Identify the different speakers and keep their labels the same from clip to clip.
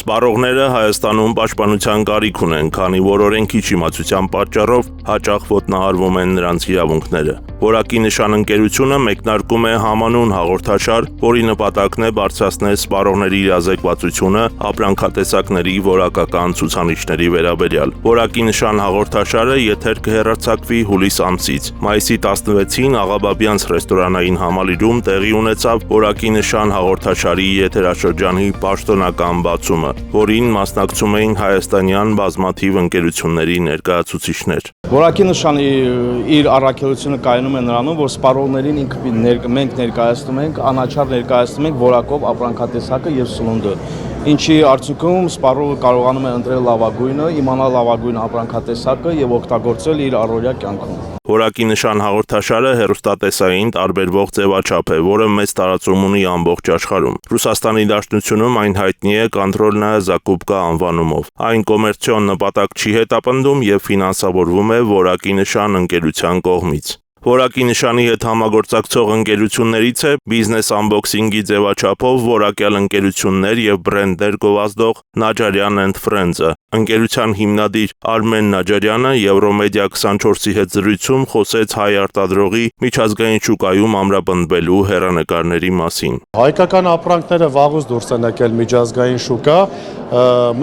Speaker 1: Սպառողները Հայաստանում պաշտպանության կարիք ունեն, քանի որ օրենքի չիմացության պատճառով հաճախ ոտնահարվում են նրանց իրավունքները։ Որակի նշան ընկերությունը մեկնարկում է համանուն հաղորդաշար, որի նպատակն է բարձրացնել սպառողների իրազեկվածությունը ապրանքատեսակների որակական ցուցանիշների վերաբերյալ։ Որակի նշան հաղորդաշարը եթեր կհեռարձակվի հուլիս ամսից։ Մայիսի 16-ին Աղաբաբյանց ռեստորանային համալիրում տեղի ունեցավ որակի նշան հաղորդաշարի եթերաշրջանի պաշտոնական բացումը, որին մասնակցում էին հայաստանյան բազմաթիվ ընկերությունների ներկայացուցիչներ։
Speaker 2: Որակի նշանի իր առաքելությունը կայանում է նրանում, որ սպառողներին մենք ներկայացնում ենք, անաչառ ներկայացնում ենք որակով ապրանքատեսակը եւ սնունդը, ինչի արդյունքում սպառողը կարողանում է ընտրել լավագույնը, իմանալ լավագույն ապրանքատեսակը եւ օգտագործել իր առօրյա կյանքում։
Speaker 1: Որակի նշան հաղորդաշարը հեռուստատեսային տարբերվող ձևաչափ է, որը մեծ տարածում ունի ամբողջ աշխարհում։ Ռուսաստանի Դաշնությունում այն հայտնի է «Կոնտրոլնայա Զակուպկա» անվանումով։ Այն կոմերցիոն նպատակ չի հետապնդում եւ ֆինանսավորվում է որակի նշան ընկերության կողմից։ Որակի նշանի հետ համագործակցող ընկերություններից է Business Unboxing-ի ձևաչափով որակյալ ընկերություններ եւ բրենդներ գովազդող Najarian & Friends-ը։ Ընկերության հիմնադիր Արմեն Նաջարյանը Եվրոմեդիա 24-ի հետ զրույցում խոսեց հայ արտադրողի միջազգային շուկայում ամրապնդվելու հեռանկարների մասին։
Speaker 3: Հայկական ապրանքները վաղուց դուրս են եկել միջազգային շուկա,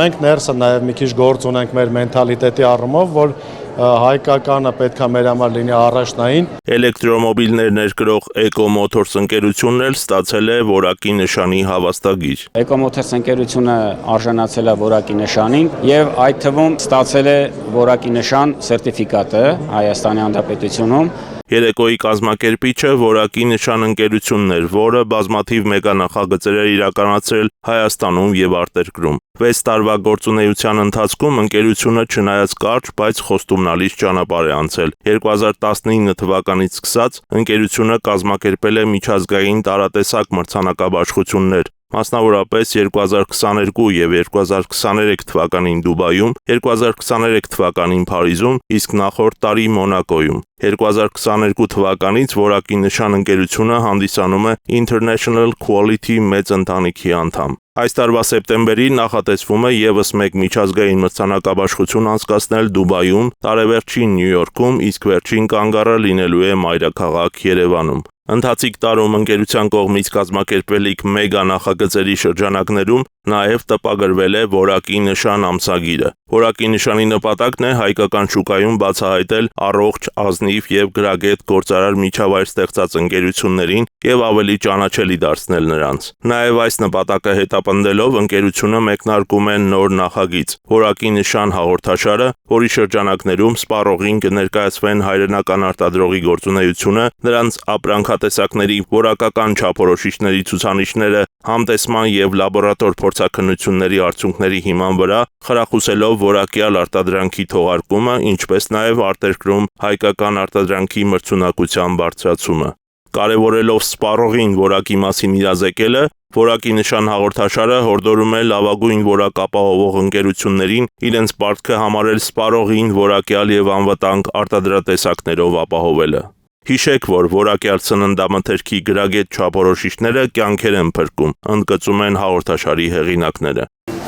Speaker 3: մենք ներսը նաեւ մի քիչ գործ ունենք մեր մենթալիտետի առումով, որ հայկականը պետք է մեր համար լինի առաջնային։
Speaker 1: Էլեկտրոմոբիլներ ներկրող Eco Motors ընկերությունն էլ ստացել է որակի նշանի հավաստագիր։
Speaker 4: Eco Motors ընկերությունը արժանացել է որակի նշանին եւ այդ թվում ստացել է որակի նշան սերտիֆիկատը Հայաստանի Հանրապետությունում։
Speaker 1: Երեկոյի կազմակերպիչը որակի նշան ընկերությունն էր, որը բազմաթիվ մեգանախագծեր էր իրականացրել Հայաստանում եւ արտերկրում։ 6 տարվա գործունեության ընթացքում ընկերությունը չնայած կարճ, բայց խոստումնալից ճանապարհ է անցել։ 2019 թվականից սկսած ընկերությունը կազմակերպել է միջազգային տարատեսակ մրցանակաբաշխություններ, մասնավորապես 2022 եւ 2023 թվականին Դուբայում, 2023 թվականին Փարիզում, իսկ նախորդ տարի Մոնակոյում։ 2022 թվականից որակի նշան ընկերությունը հանդիսանում է International Quality մեծ ընտանիքի անդամ։ Այս տարվա սեպտեմբերին նախատեսվում է եւս մեկ միջազգային մրցանակաբաշխություն անցկացնել Դուբայում, տարեվերջին Նյու Յորքում, իսկ վերջին կանգառը լինելու է մայրաքաղաք Երևանում։ Ընթացիկ տարում ընկերության կողմից կազմակերպվելիք մեգա նախագծերի շրջանակներում նաև տպագրվել է որակի նշան ամսագիրը։ Որակի նշանի նպատակն է հայկական շուկայում բացահայտել առողջ, ազնիվ եւ գրագետ գործարար միջավայր ստեղծած ընկերություններին եւ ավելի ճանաչելի դարձնել նրանց։ Նաև այս նպատակը հետապնդելով ընկերությունը մեկնարկում է նոր նախագիծ՝ որակի նշան հաղորդաշարը, որի շրջանակներում սպառողին կներկայացվեն հայրենական արտադրողի գործունեությունը, նրանց ապրանքատեսակների որակական չափորոշիչների ցուցանիշները, համտեսման եւ լաբորատոր փորձաքննությունների արդյունքների հիման վրա, խրախուսելով որակյալ արտադրանքի թողարկումը, ինչպես նաև արտերկրում հայկական արտադրանքի մրցունակության բարձրացումը։ Կարևորելով սպառողին որակի մասին իրազեկելը, որակի նշան հաղորդաշարը հորդորում է լավագույն որակ ապահովող ընկերություններին իրենց պարտքը համարել սպառողին որակյալ եւ անվտանգ արտադրատեսակներով ապահովելը։ Հիշեք, որ որակյալ սննդամթերքի գրագետ չափորոշիչները կյանքեր են փրկում, ընդգծում են հաղորդաշարի հեղինակները։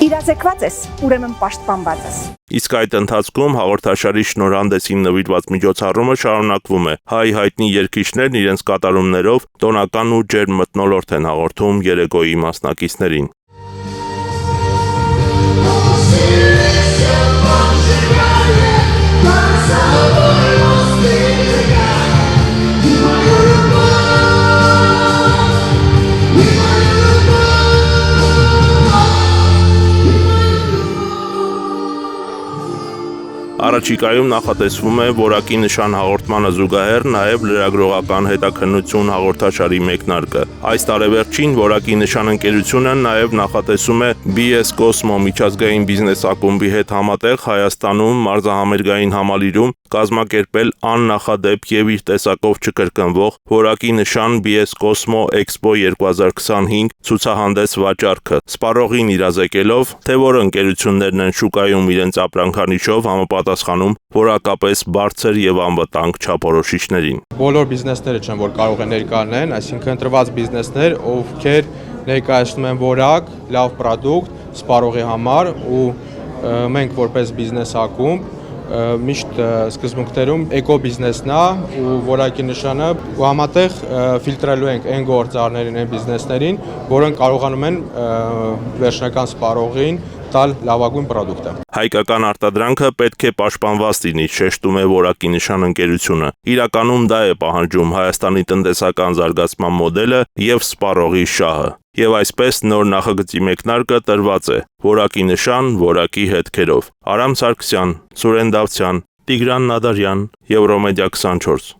Speaker 5: Իրազեկված ես, ուրեմն պաշտպանված ես։
Speaker 1: Իսկ այդ ընթացքում հաղորդաշարի շնորհանդեսին նվիրված միջոցառումը շարունակվում է։ Հայ հայտնի երգիչներն իրենց կատարումներով տոնական ու ջերմ մթնոլորտ են հաղորդում երեկոյի մասնակիցներին։ Առաջիկայում նախատեսվում է որակի նշան հաղորդմանը զուգահեռ նաև լրագրողական հետաքննություն հաղորդաշարի մեկնարկը։ Այս տարեվերջին որակի նշան ընկերությունը նաև նախատեսում է BS Cosmo միջազգային բիզնես ակումբի հետ համատեղ Հայաստանում մարզահամերգային համալիրում կազմակերպել աննախադեպ եւ իր տեսակով չկրկնվող որակի նշան BS Cosmo Expo 2025 ցուցահանդես վաճառքը, սպառողին իրազեկելով, թե որ ընկերություններն են շուկայում իրենց ապրանքանիշով համապատասխանում որակապես բարձր եւ անվտանգ չափորոշիչներին։
Speaker 6: Բոլոր բիզնեսները չեն, որ կարող են ներկայանալ, այսինքն ընտրված բիզնեսներ, ովքեր ներկայացնում են որակ, լավ պրոդուկտ, սպառողի համար ու մենք որպես բիզնես ակումբ միշտ սկզբունքներում էկո բիզնեսն է ու որակի նշանը ու համատեղ ֆիլտրելու ենք այն գործարներին, այն բիզնեսներին, որոնք կարողանում են վերջնական սպառողին տալ լավագույն պրոդուկտը։
Speaker 1: Հայկական արտադրանքը պետք է պաշտպանված լինի, շեշտում է որակի նշան ընկերությունը։ Իրականում դա է պահանջում Հայաստանի տնտեսական զարգացման մոդելը եւ սպառողի շահը։ Եվ այսպես նոր նախագծի մեկնարկը տրված է որակի նշան, որակի հետքերով։ Արամ Սարգսյան, Սուրեն Դավթյան, Տիգրան Նադարյան, Եվրոմեդիա 24։